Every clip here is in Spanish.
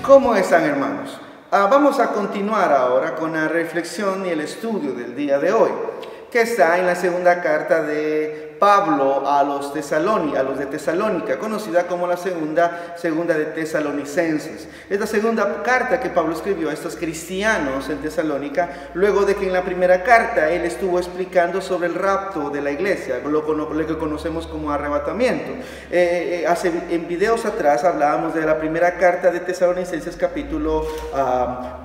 ¿Cómo están, hermanos? Vamos a continuar ahora con la reflexión y el estudio del día de hoy, que está en la segunda carta de Pablo a los de Tesalónica, conocida como la segunda de Tesalonicenses. Es la segunda carta que Pablo escribió a estos cristianos en Tesalónica, luego de que en la primera carta él estuvo explicando sobre el rapto de la iglesia, lo que conocemos como arrebatamiento. En videos atrás hablábamos de la primera carta de Tesalonicenses capítulo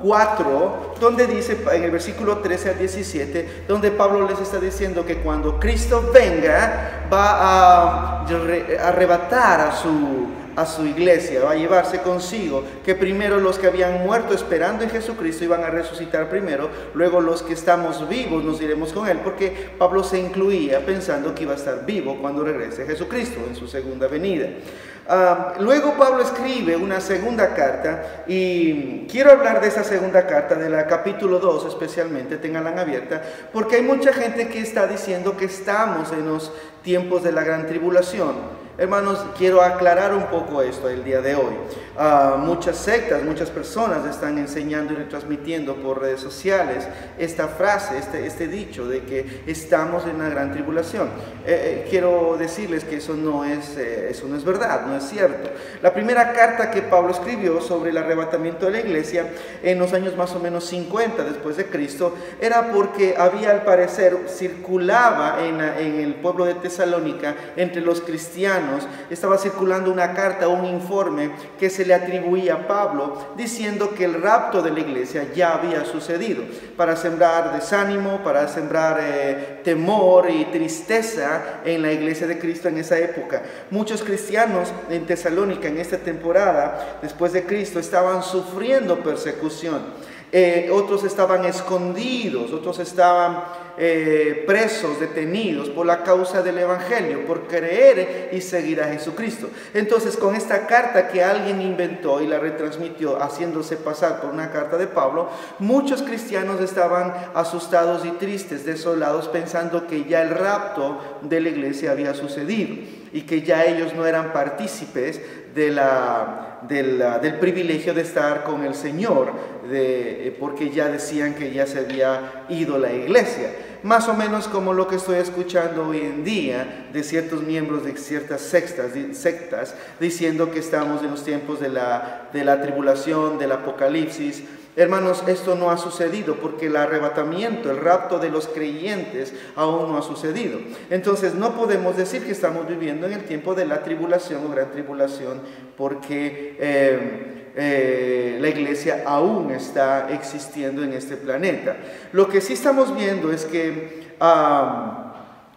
4, donde dice en el versículo 13 al 17, donde Pablo les está diciendo que cuando Cristo venga, va a arrebatar a su iglesia, va a llevarse consigo, que primero los que habían muerto esperando en Jesucristo iban a resucitar primero, luego los que estamos vivos nos iremos con él, porque Pablo se incluía pensando que iba a estar vivo cuando regrese Jesucristo en su segunda venida. Luego Pablo escribe una segunda carta, y quiero hablar de esa segunda carta, de la capítulo 2 especialmente, ténganla abierta, porque hay mucha gente que está diciendo que estamos en los tiempos de la gran tribulación. Hermanos, quiero aclarar un poco esto el día de hoy. Muchas sectas, muchas personas están enseñando y retransmitiendo por redes sociales esta frase, este dicho de que estamos en una gran tribulación. Quiero decirles que eso no es verdad, no es cierto. La primera carta que Pablo escribió sobre el arrebatamiento de la iglesia en los años más o menos 50 después de Cristo era porque había, al parecer, circulaba en el pueblo de Tesalónica, entre los cristianos, estaba circulando una carta, un informe que se le atribuía a Pablo, diciendo que el rapto de la iglesia ya había sucedido, para sembrar desánimo, para sembrar temor y tristeza en la iglesia de Cristo en esa época. Muchos cristianos en Tesalónica en esta temporada, después de Cristo, estaban sufriendo persecución. Otros estaban escondidos, otros estaban presos, detenidos por la causa del evangelio, por creer y seguir a Jesucristo. Entonces, con esta carta que alguien inventó y la retransmitió haciéndose pasar por una carta de Pablo, muchos cristianos estaban asustados y tristes, desolados, pensando que ya el rapto de la iglesia había sucedido y que ya ellos no eran partícipes del privilegio de estar con el Señor, porque ya decían que ya se había ido la iglesia. Más o menos como lo que estoy escuchando hoy en día de ciertos miembros de ciertas sectas diciendo que estamos en los tiempos de la tribulación, del apocalipsis. Hermanos, esto no ha sucedido porque el arrebatamiento, el rapto de los creyentes aún no ha sucedido. Entonces no podemos decir que estamos viviendo en el tiempo de la tribulación o gran tribulación, porque la iglesia aún está existiendo en este planeta. Lo que sí estamos viendo es que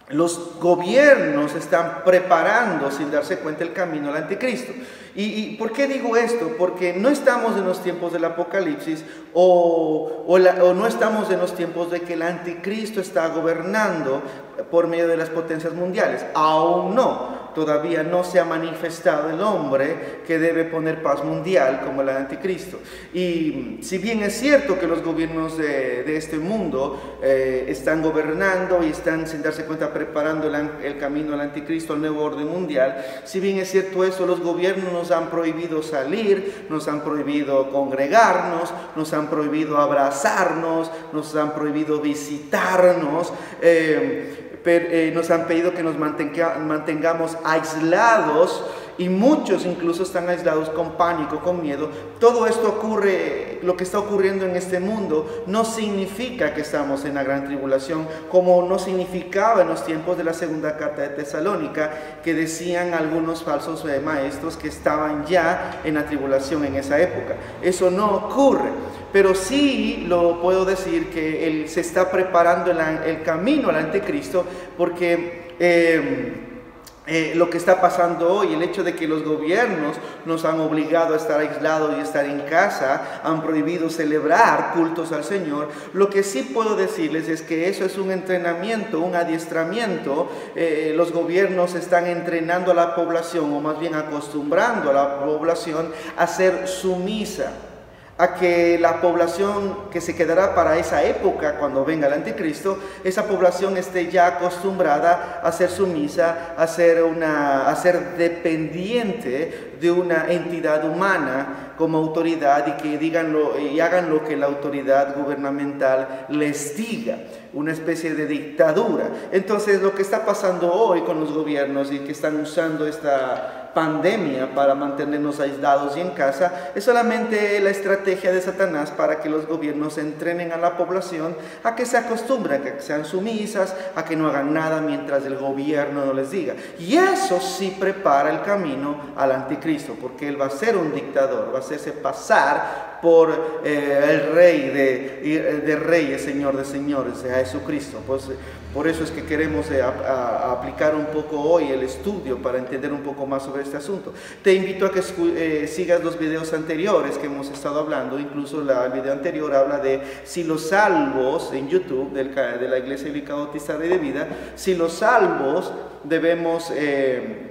los gobiernos están preparando, sin darse cuenta, el camino al anticristo. ¿Y por qué digo esto? Porque no estamos en los tiempos del apocalipsis o no estamos en los tiempos de que el anticristo está gobernando por medio de las potencias mundiales. Aún no. Todavía no se ha manifestado el hombre que debe poner paz mundial como el anticristo. Y si bien es cierto que los gobiernos de este mundo están gobernando y están, sin darse cuenta, preparando el camino al anticristo, al nuevo orden mundial, si bien es cierto eso, los gobiernos nos han prohibido salir, nos han prohibido congregarnos, nos han prohibido abrazarnos, nos han prohibido visitarnos, nos han pedido que nos mantengamos aislados, y muchos incluso están aislados con pánico, con miedo. Todo esto ocurre, lo que está ocurriendo en este mundo no significa que estamos en la gran tribulación, como no significaba en los tiempos de la segunda carta de Tesalónica, que decían algunos falsos maestros que estaban ya en la tribulación en esa época. Eso no ocurre, pero sí lo puedo decir que se está preparando el camino al anticristo, porque lo que está pasando hoy, el hecho de que los gobiernos nos han obligado a estar aislados y estar en casa, han prohibido celebrar cultos al Señor. Lo que sí puedo decirles es que eso es un entrenamiento, un adiestramiento. Los gobiernos están entrenando a la población, o más bien acostumbrando a la población a ser sumisa, a que la población que se quedará para esa época, cuando venga el anticristo, esa población esté ya acostumbrada a ser sumisa, a ser dependiente de una entidad humana como autoridad y que y hagan lo que la autoridad gubernamental les diga, una especie de dictadura. Entonces, lo que está pasando hoy con los gobiernos y que están usando esta pandemia para mantenernos aislados y en casa es solamente la estrategia de Satanás para que los gobiernos entrenen a la población a que se acostumbren, a que sean sumisas, a que no hagan nada mientras el gobierno no les diga. Y eso sí prepara el camino al anticristo, porque él va a ser un dictador, va a hacerse pasar por el rey de reyes, señor de señores, a Jesucristo. Pues por eso es que queremos aplicar un poco hoy el estudio para entender un poco más sobre este asunto. Te invito a que sigas los videos anteriores que hemos estado hablando. Incluso el video anterior habla de si los salvos en YouTube de la Iglesia Bíblica Bautista Rey de Vida, si los salvos debemos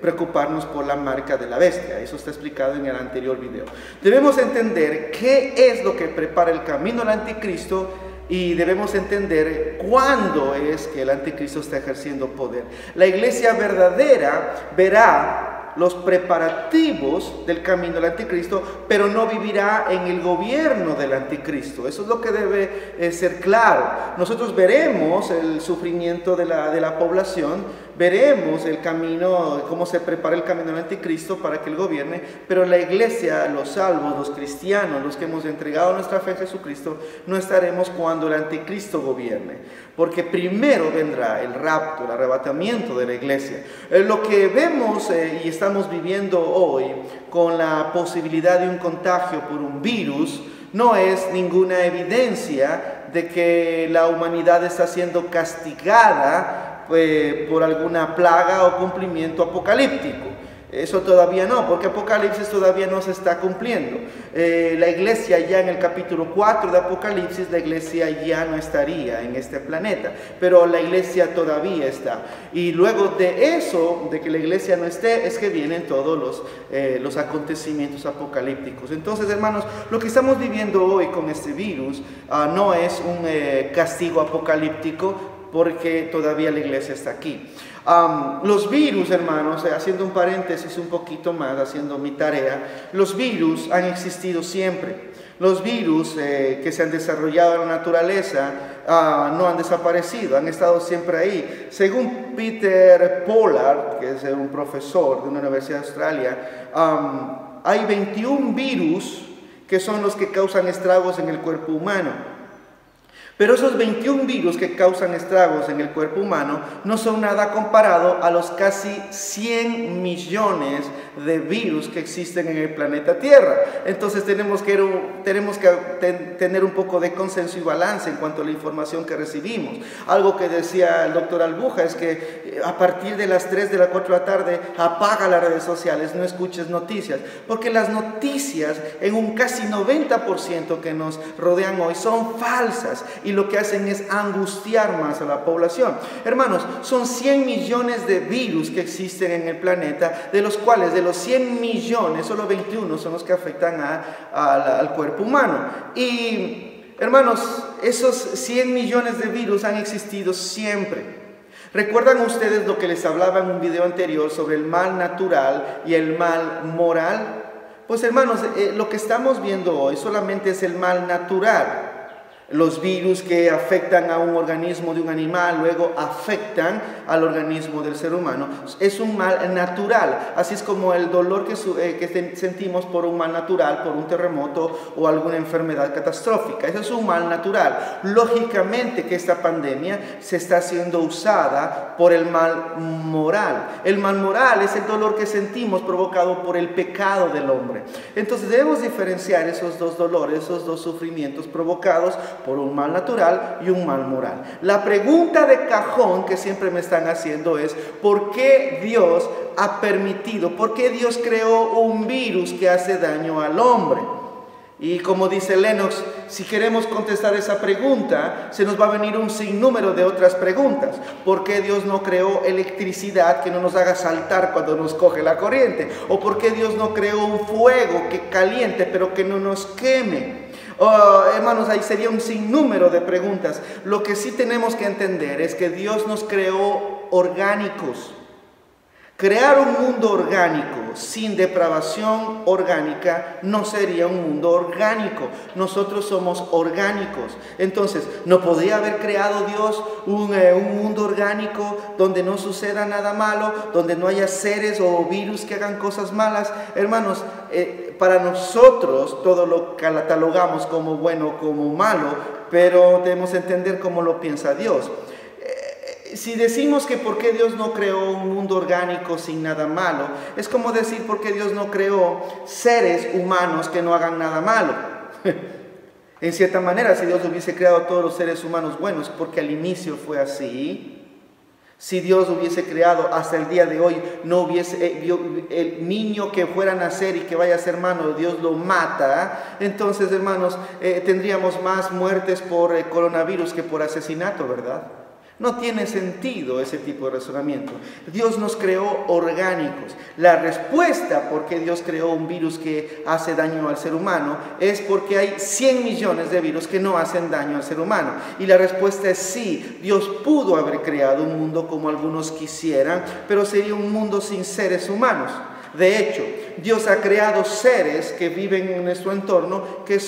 preocuparnos por la marca de la bestia. Eso está explicado en el anterior video. Debemos entender qué es lo que prepara el camino al anticristo y debemos entender cuándo es que el anticristo está ejerciendo poder. La iglesia verdadera verá los preparativos del camino del anticristo, pero no vivirá en el gobierno del anticristo. Eso es lo que debe ser claro. Nosotros veremos el sufrimiento de la población, veremos el camino, cómo se prepara el camino del anticristo para que él gobierne, pero la iglesia, los salvos, los cristianos, los que hemos entregado nuestra fe a Jesucristo, no estaremos cuando el anticristo gobierne, porque primero vendrá el rapto, el arrebatamiento de la iglesia. Lo que vemos y estamos viviendo hoy con la posibilidad de un contagio por un virus no es ninguna evidencia de que la humanidad está siendo castigada por alguna plaga o cumplimiento apocalíptico. Eso todavía no, porque Apocalipsis todavía no se está cumpliendo. La iglesia ya en el capítulo 4 de Apocalipsis, la iglesia ya no estaría en este planeta, pero la iglesia todavía está. Y luego de eso, de que la iglesia no esté, es que vienen todos los acontecimientos apocalípticos. Entonces, hermanos, lo que estamos viviendo hoy con este virus no es un castigo apocalíptico, porque todavía la iglesia está aquí. Los virus, hermanos, haciendo un paréntesis un poquito más, haciendo mi tarea, los virus han existido siempre. Los virus que se han desarrollado en la naturaleza no han desaparecido, han estado siempre ahí. Según Peter Pollard, que es un profesor de una universidad de Australia, hay 21 virus que son los que causan estragos en el cuerpo humano. Pero esos 21 virus que causan estragos en el cuerpo humano no son nada comparado a los casi 100 millones de virus que existen en el planeta Tierra. Entonces tenemos que tener un poco de consenso y balance en cuanto a la información que recibimos. Algo que decía el doctor Albuja es que a partir de las 3 de la 4 de la tarde apaga las redes sociales, no escuches noticias, porque las noticias en un casi 90% que nos rodean hoy son falsas y lo que hacen es angustiar más a la población. Hermanos, son 100 millones de virus que existen en el planeta, de los cuales de los 100 millones, solo 21 son los que afectan al cuerpo humano. Y hermanos, esos 100 millones de virus han existido siempre. ¿Recuerdan ustedes lo que les hablaba en un video anterior sobre el mal natural y el mal moral? Pues hermanos, lo que estamos viendo hoy solamente es el mal natural. Los virus que afectan a un organismo de un animal, luego afectan al organismo del ser humano. Es un mal natural, así es como el dolor que sentimos por un mal natural, por un terremoto o alguna enfermedad catastrófica. Eso es un mal natural. Lógicamente que esta pandemia se está siendo usada por el mal moral. El mal moral es el dolor que sentimos provocado por el pecado del hombre. Entonces debemos diferenciar esos dos dolores, esos dos sufrimientos provocados por un mal natural y un mal moral. La pregunta de cajón que siempre me están haciendo es: ¿por qué Dios ha permitido, por qué Dios creó un virus que hace daño al hombre? Y como dice Lennox, si queremos contestar esa pregunta, se nos va a venir un sinnúmero de otras preguntas. ¿Por qué Dios no creó electricidad que no nos haga saltar cuando nos coge la corriente? ¿O por qué Dios no creó un fuego que caliente pero que no nos queme? Hermanos, ahí sería un sinnúmero de preguntas. Lo que sí tenemos que entender es que Dios nos creó orgánicos. Crear un mundo orgánico sin depravación orgánica no sería un mundo orgánico. Nosotros somos orgánicos. Entonces, ¿no podría haber creado Dios un mundo orgánico donde no suceda nada malo, donde no haya seres o virus que hagan cosas malas? Hermanos, para nosotros todo lo catalogamos como bueno o como malo, pero debemos entender cómo lo piensa Dios. Si decimos que por qué Dios no creó un mundo orgánico sin nada malo, es como decir por qué Dios no creó seres humanos que no hagan nada malo. En cierta manera, si Dios hubiese creado a todos los seres humanos buenos, porque al inicio fue así. Si Dios hubiese creado hasta el día de hoy, no hubiese el niño que fuera a nacer y que vaya a ser malo, Dios lo mata. Entonces, hermanos, tendríamos más muertes por coronavirus que por asesinato, ¿verdad? No tiene sentido ese tipo de razonamiento. Dios nos creó orgánicos. La respuesta por qué Dios creó un virus que hace daño al ser humano es porque hay 100 millones de virus que no hacen daño al ser humano. Y la respuesta es sí. Dios pudo haber creado un mundo como algunos quisieran, pero sería un mundo sin seres humanos. De hecho, Dios ha creado seres que viven en nuestro entorno que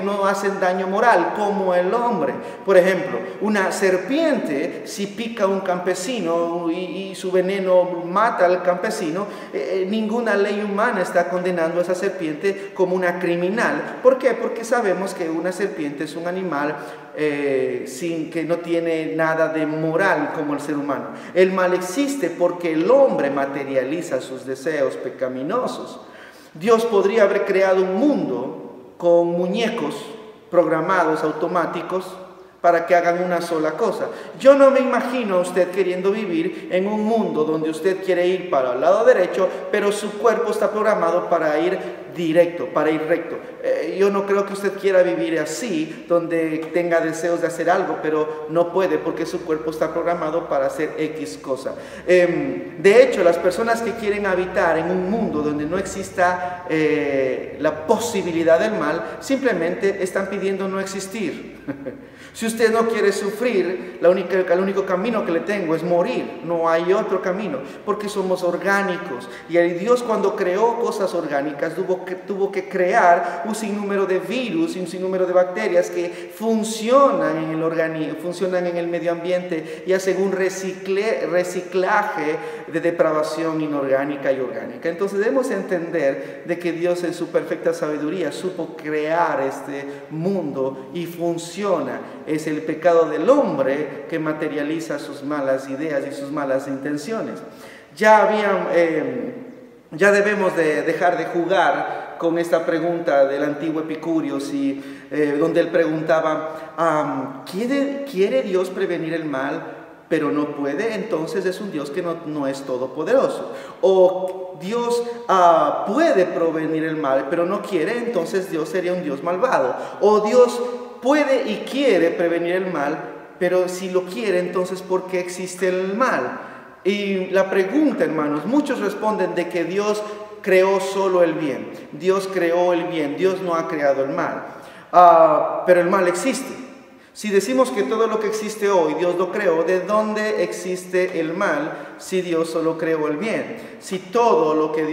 no hacen daño moral, como el hombre. Por ejemplo, una serpiente, si pica a un campesino y su veneno mata al campesino, ninguna ley humana está condenando a esa serpiente como una criminal. ¿Por qué? Porque sabemos que una serpiente es un animal que no tiene nada de moral como el ser humano. El mal existe porque el hombre materializa sus deseos pecaminosos. Dios podría haber creado un mundo con muñecos programados automáticos para que hagan una sola cosa. Yo no me imagino a usted queriendo vivir en un mundo donde usted quiere ir para el lado derecho, pero su cuerpo está programado para ir directo, para ir recto. Yo no creo que usted quiera vivir así, donde tenga deseos de hacer algo, pero no puede porque su cuerpo está programado para hacer X cosa. De hecho, las personas que quieren habitar en un mundo donde no exista la posibilidad del mal, simplemente están pidiendo no existir. Si usted no quiere sufrir, el único camino que le tengo es morir. No hay otro camino, porque somos orgánicos. Y Dios, cuando creó cosas orgánicas, tuvo que crear un sinnúmero de virus y un sinnúmero de bacterias que funcionan en el organismo, funcionan en el medio ambiente y hacen un reciclaje de depravación inorgánica y orgánica. Entonces debemos entender de que Dios en su perfecta sabiduría supo crear este mundo y funciona. Es el pecado del hombre que materializa sus malas ideas y sus malas intenciones. Ya debemos de dejar de jugar con esta pregunta del antiguo Epicurio, donde él preguntaba, ¿quiere Dios prevenir el mal, pero no puede? Entonces es un Dios que no es todopoderoso. O Dios puede prevenir el mal, pero no quiere, entonces Dios sería un Dios malvado. O Dios puede y quiere prevenir el mal, pero si lo quiere, entonces ¿por qué existe el mal? Y la pregunta, hermanos, muchos responden de que Dios creó solo el bien. Dios creó el bien, Dios no ha creado el mal. Pero el mal existe. Si decimos que todo lo que existe hoy Dios lo creó, ¿de dónde existe el mal si Dios solo creó el bien? Si todo lo que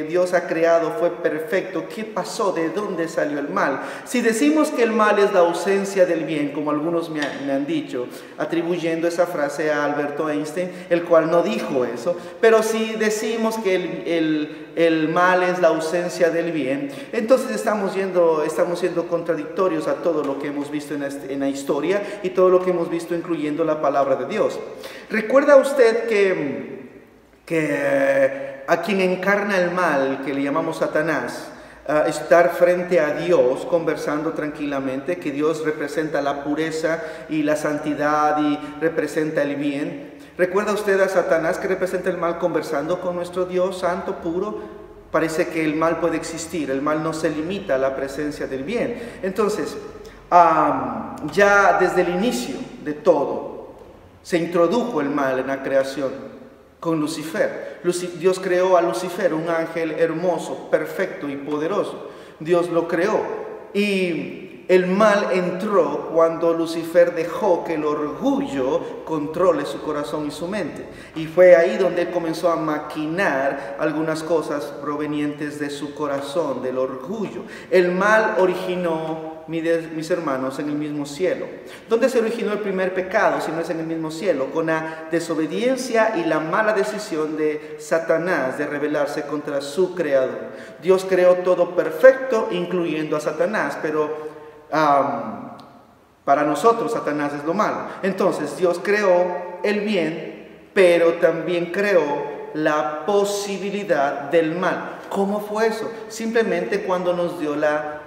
Dios ha creado fue perfecto, ¿qué pasó? ¿De dónde salió el mal? Si decimos que el mal es la ausencia del bien, como algunos me han dicho, atribuyendo esa frase a Alberto Einstein, el cual no dijo eso, pero si decimos que el mal es la ausencia del bien, entonces estamos siendo contradictorios a todo lo que hemos visto en la historia y todo lo que hemos visto incluyendo la palabra de Dios. ¿Recuerda usted que a quien encarna el mal, que le llamamos Satanás, estar frente a Dios conversando tranquilamente, que Dios representa la pureza y la santidad y representa el bien? ¿Recuerda usted a Satanás, que representa el mal, conversando con nuestro Dios santo, puro? Parece que el mal puede existir, el mal no se limita a la presencia del bien. Entonces, ya desde el inicio de todo, se introdujo el mal en la creación con Lucifer. Dios creó a Lucifer, un ángel hermoso, perfecto y poderoso. Dios lo creó. Y el mal entró cuando Lucifer dejó que el orgullo controle su corazón y su mente. Y fue ahí donde él comenzó a maquinar algunas cosas provenientes de su corazón, del orgullo. El mal originó, mis hermanos, en el mismo cielo. ¿Dónde se originó el primer pecado si no es en el mismo cielo? Con la desobediencia y la mala decisión de Satanás de rebelarse contra su creador. Dios creó todo perfecto, incluyendo a Satanás, pero para nosotros Satanás es lo malo. Entonces Dios creó el bien, pero también creó la posibilidad del mal. ¿Cómo fue eso? Simplemente cuando nos dio la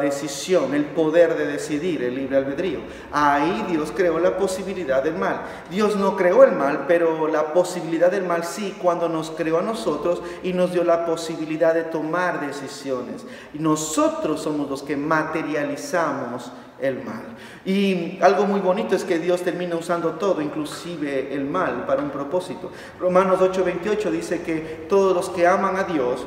decisión, el poder de decidir, el libre albedrío. Ahí Dios creó la posibilidad del mal. Dios no creó el mal, pero la posibilidad del mal sí, cuando nos creó a nosotros y nos dio la posibilidad de tomar decisiones. Y nosotros somos los que materializamos el mal. Y algo muy bonito es que Dios termina usando todo, inclusive el mal, para un propósito. Romanos 8:28 dice que todos los que aman a Dios,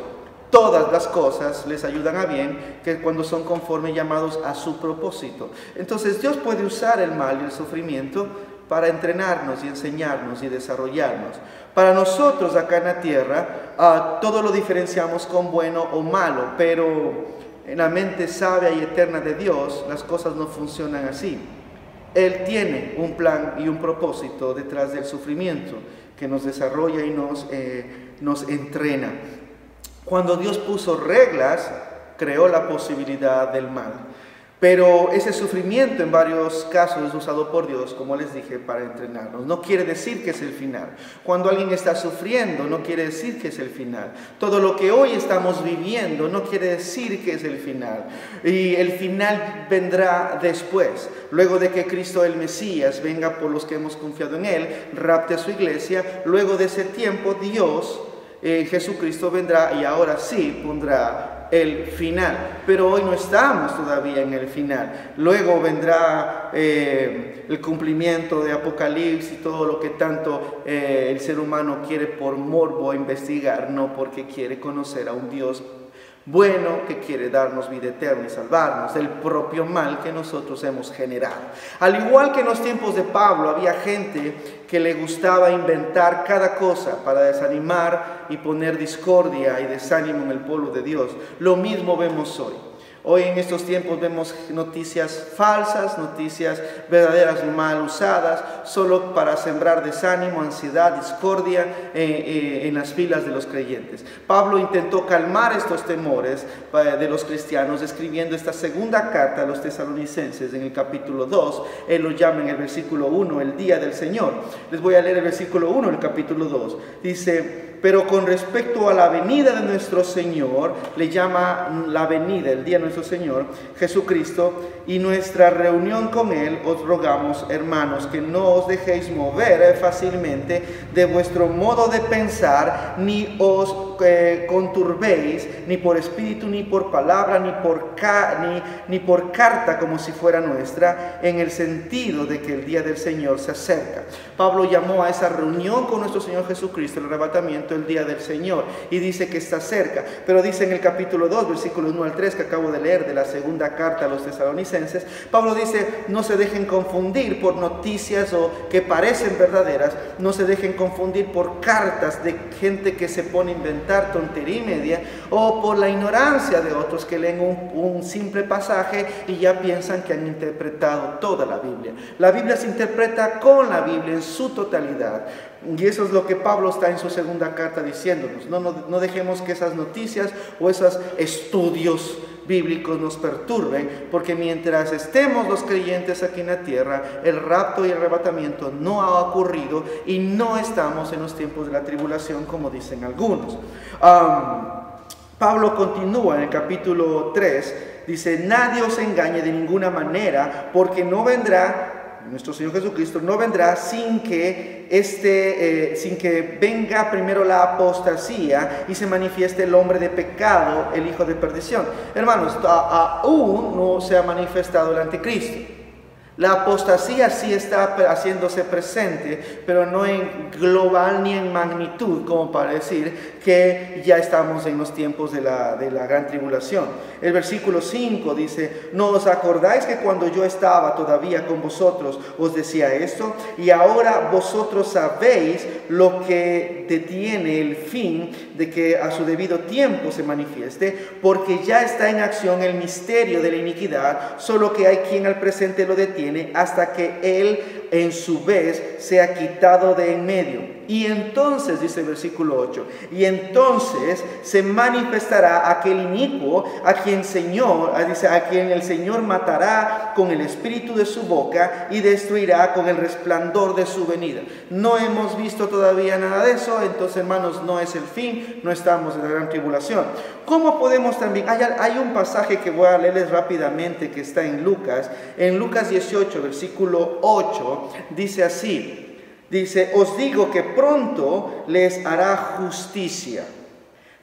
todas las cosas les ayudan a bien, que cuando son conforme llamados a su propósito. Entonces Dios puede usar el mal y el sufrimiento para entrenarnos y enseñarnos y desarrollarnos. Para nosotros acá en la tierra, todo lo diferenciamos con bueno o malo, pero en la mente sabia y eterna de Dios, las cosas no funcionan así. Él tiene un plan y un propósito detrás del sufrimiento que nos desarrolla y nos entrena. Cuando Dios puso reglas, creó la posibilidad del mal. Pero ese sufrimiento en varios casos es usado por Dios, como les dije, para entrenarnos. No quiere decir que es el final. Cuando alguien está sufriendo, no quiere decir que es el final. Todo lo que hoy estamos viviendo no quiere decir que es el final. Y el final vendrá después. Luego de que Cristo el Mesías venga por los que hemos confiado en Él, rapte a su iglesia, luego de ese tiempo Dios, Jesucristo vendrá y ahora sí pondrá el final, pero hoy no estamos todavía en el final. Luego vendrá el cumplimiento de Apocalipsis y todo lo que tanto el ser humano quiere por morbo investigar, no porque quiere conocer a un Dios bueno que quiere darnos vida eterna y salvarnos del propio mal que nosotros hemos generado. Al igual que en los tiempos de Pablo había gente que le gustaba inventar cada cosa para desanimar y poner discordia y desánimo en el pueblo de Dios. Lo mismo vemos hoy. Hoy en estos tiempos vemos noticias falsas, noticias verdaderas mal usadas, solo para sembrar desánimo, ansiedad, discordia en las filas de los creyentes. Pablo intentó calmar estos temores de los cristianos escribiendo esta segunda carta a los tesalonicenses en el capítulo 2. Él lo llama en el versículo 1, el día del Señor. Les voy a leer el versículo 1 del capítulo 2. Dice: pero con respecto a la venida de nuestro Señor, le llama la venida, el día de nuestro Señor, Jesucristo, y nuestra reunión con Él, os rogamos, hermanos, que no os dejéis mover fácilmente de vuestro modo de pensar, ni os conturbéis, ni por espíritu, ni por palabra, ni por carta como si fuera nuestra, en el sentido de que el día del Señor se acerca. Pablo llamó a esa reunión con nuestro Señor Jesucristo, el arrebatamiento, el día del Señor, y dice que está cerca. Pero dice en el capítulo 2, versículos 1 al 3, que acabo de leer de la segunda carta a los tesalonicenses, Pablo dice: no se dejen confundir por noticias o que parecen verdaderas, no se dejen confundir por cartas de gente que se pone a inventar tontería y media, o por la ignorancia de otros que leen un simple pasaje y ya piensan que han interpretado toda la Biblia. La Biblia se interpreta con la Biblia en su totalidad. Y eso es lo que Pablo está en su segunda carta diciéndonos. No dejemos que esas noticias o esos estudios bíblicos nos perturben, porque mientras estemos los creyentes aquí en la tierra, el rapto y el arrebatamiento no ha ocurrido y no estamos en los tiempos de la tribulación, como dicen algunos. Pablo continúa en el capítulo 3, dice: nadie os engañe de ninguna manera, porque no vendrá nuestro Señor Jesucristo, no vendrá sin que venga primero la apostasía y se manifieste el hombre de pecado, el hijo de perdición. Hermanos, aún no se ha manifestado el anticristo. La apostasía sí está haciéndose presente, pero no en global ni en magnitud, como para decir que ya estamos en los tiempos de la gran tribulación. El versículo 5 dice: ¿no os acordáis que cuando yo estaba todavía con vosotros os decía esto? Y ahora vosotros sabéis lo que detiene el fin de que a su debido tiempo se manifieste, porque ya está en acción el misterio de la iniquidad, solo que hay quien al presente lo detiene hasta que él en su vez sea quitado de en medio. Y entonces, dice el versículo 8, y entonces se manifestará aquel inicuo a quien el Señor matará con el espíritu de su boca y destruirá con el resplandor de su venida. No hemos visto todavía nada de eso, entonces, hermanos, no es el fin, no estamos en la gran tribulación. ¿Cómo podemos también? Hay un pasaje que voy a leerles rápidamente que está en Lucas 18, versículo 8, dice así. Dice: os digo que pronto les hará justicia,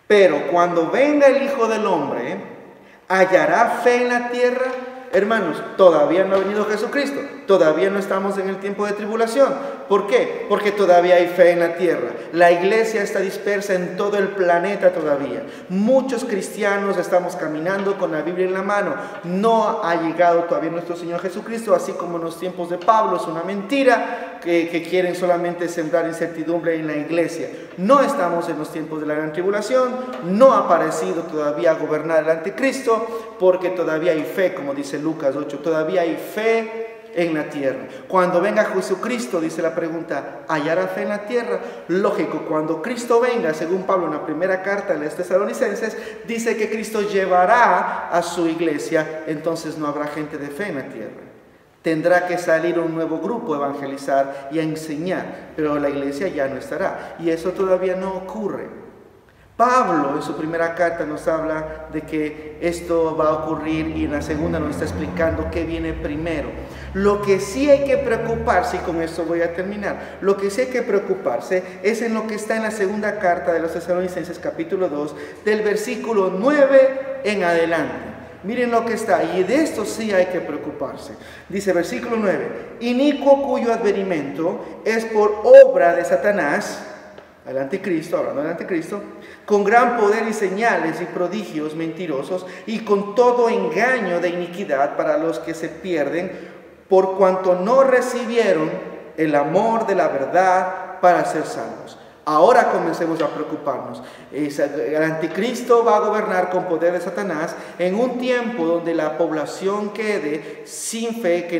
pero cuando venga el Hijo del Hombre, ¿hallará fe en la tierra? Hermanos, todavía no ha venido Jesucristo, todavía no estamos en el tiempo de tribulación. ¿Por qué? Porque todavía hay fe en la tierra. La iglesia está dispersa en todo el planeta todavía. Muchos cristianos estamos caminando con la Biblia en la mano. No ha llegado todavía nuestro Señor Jesucristo, así como en los tiempos de Pablo. Es una mentira que quieren solamente sembrar incertidumbre en la iglesia. No estamos en los tiempos de la gran tribulación. No ha aparecido todavía a gobernar el anticristo, porque todavía hay fe, como dice Lucas 8. Todavía hay fe en la tierra. Cuando venga Jesucristo, dice la pregunta, ¿hallará fe en la tierra? Lógico, cuando Cristo venga, según Pablo en la primera carta de los Tesalonicenses, dice que Cristo llevará a su iglesia, entonces no habrá gente de fe en la tierra. Tendrá que salir un nuevo grupo a evangelizar y a enseñar, pero la iglesia ya no estará, y eso todavía no ocurre. Pablo en su primera carta nos habla de que esto va a ocurrir, y en la segunda nos está explicando qué viene primero. Lo que sí hay que preocuparse, y con esto voy a terminar, lo que sí hay que preocuparse es en lo que está en la segunda carta de los Tesalonicenses capítulo 2, del versículo 9 en adelante. Miren lo que está, y de esto sí hay que preocuparse. Dice versículo 9: inicuo cuyo advenimiento es por obra de Satanás, el anticristo, hablando del anticristo, con gran poder y señales y prodigios mentirosos, y con todo engaño de iniquidad para los que se pierden, por cuanto no recibieron el amor de la verdad para ser salvos. Ahora comencemos a preocuparnos. El anticristo va a gobernar con poder de Satanás en un tiempo donde la población quede sin fe, que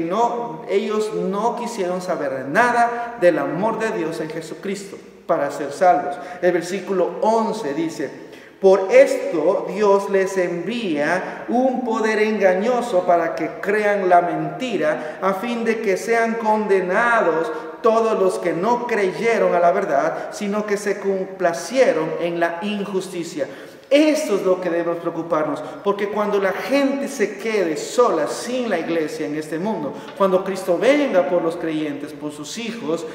ellos no quisieron saber nada del amor de Dios en Jesucristo para ser salvos. El versículo 11 dice: por esto Dios les envía un poder engañoso para que crean la mentira, a fin de que sean condenados todos los que no creyeron a la verdad, sino que se complacieron en la injusticia. Esto es lo que debemos preocuparnos, porque cuando la gente se quede sola, sin la iglesia en este mundo, cuando Cristo venga por los creyentes, por sus hijos,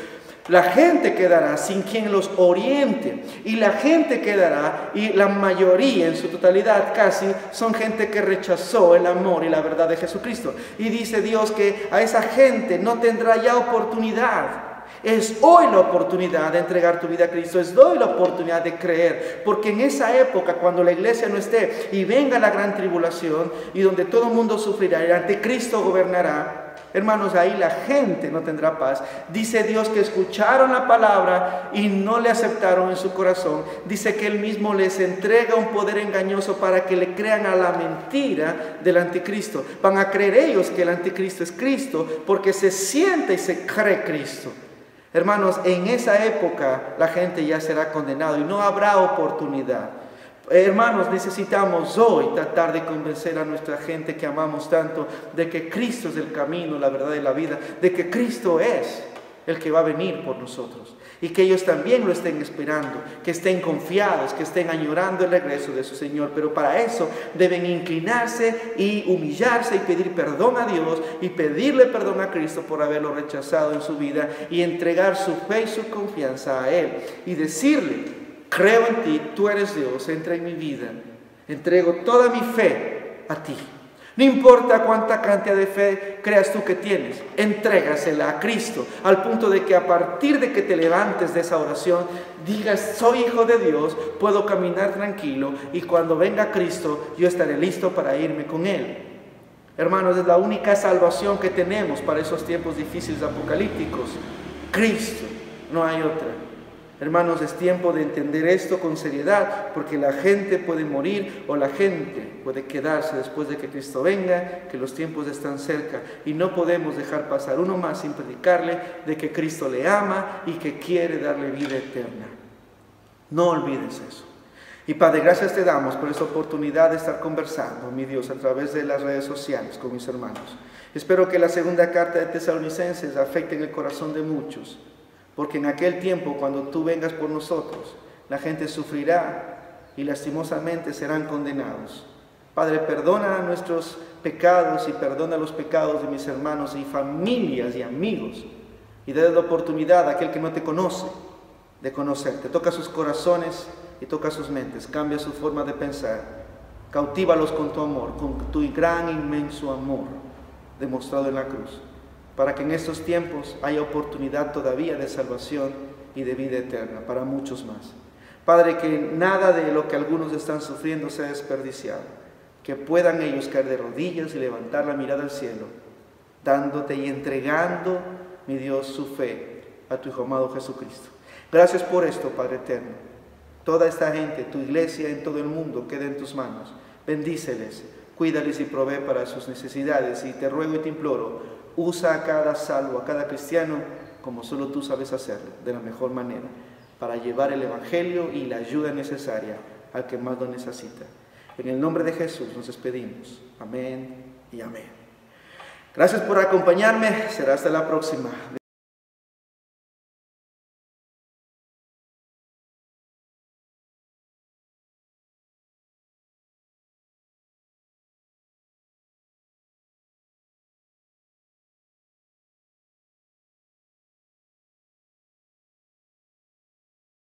la gente quedará sin quien los oriente, y la gente quedará, y la mayoría en su totalidad casi son gente que rechazó el amor y la verdad de Jesucristo. Y dice Dios que a esa gente no tendrá ya oportunidad. Es hoy la oportunidad de entregar tu vida a Cristo, es hoy la oportunidad de creer, porque en esa época, cuando la iglesia no esté y venga la gran tribulación, y donde todo el mundo sufrirá, el anticristo gobernará, hermanos, ahí la gente no tendrá paz. Dice Dios que escucharon la palabra y no le aceptaron en su corazón. Dice que Él mismo les entrega un poder engañoso para que le crean a la mentira del anticristo. Van a creer ellos que el anticristo es Cristo porque se siente y se cree Cristo. Hermanos, en esa época la gente ya será condenada y no habrá oportunidad. Hermanos, necesitamos hoy tratar de convencer a nuestra gente que amamos tanto de que Cristo es el camino, la verdad y la vida, de que Cristo es el que va a venir por nosotros, y que ellos también lo estén esperando, que estén confiados, que estén añorando el regreso de su Señor. Pero para eso deben inclinarse y humillarse y pedir perdón a Dios y pedirle perdón a Cristo por haberlo rechazado en su vida, y entregar su fe y su confianza a Él y decirle: creo en ti, tú eres Dios, entra en mi vida, entrego toda mi fe a ti. No importa cuánta cantidad de fe creas tú que tienes, entrégasela a Cristo, al punto de que a partir de que te levantes de esa oración, digas, soy hijo de Dios, puedo caminar tranquilo y cuando venga Cristo, yo estaré listo para irme con Él. Hermanos, es la única salvación que tenemos para esos tiempos difíciles apocalípticos. Cristo, no hay otra. Hermanos, es tiempo de entender esto con seriedad, porque la gente puede morir o la gente puede quedarse después de que Cristo venga, que los tiempos están cerca y no podemos dejar pasar uno más sin predicarle de que Cristo le ama y que quiere darle vida eterna. No olvides eso. Y Padre, gracias te damos por esta oportunidad de estar conversando, mi Dios, a través de las redes sociales con mis hermanos. Espero que la segunda carta de Tesalonicenses afecte en el corazón de muchos. Porque en aquel tiempo, cuando tú vengas por nosotros, la gente sufrirá y lastimosamente serán condenados. Padre, perdona nuestros pecados y perdona los pecados de mis hermanos y familias y amigos. Y dale la oportunidad a aquel que no te conoce de conocerte. Toca sus corazones y toca sus mentes. Cambia su forma de pensar. Cautívalos con tu amor, con tu gran, inmenso amor demostrado en la cruz, para que en estos tiempos haya oportunidad todavía de salvación y de vida eterna para muchos más. Padre, que nada de lo que algunos están sufriendo sea desperdiciado, que puedan ellos caer de rodillas y levantar la mirada al cielo, dándote y entregando, mi Dios, su fe a tu Hijo amado Jesucristo. Gracias por esto, Padre eterno. Toda esta gente, tu iglesia en todo el mundo, queda en tus manos. Bendíceles, cuídales y provee para sus necesidades y te ruego y te imploro, usa a cada salvo, a cada cristiano, como solo tú sabes hacerlo, de la mejor manera, para llevar el Evangelio y la ayuda necesaria al que más lo necesita. En el nombre de Jesús nos despedimos. Amén y amén. Gracias por acompañarme. Será hasta la próxima.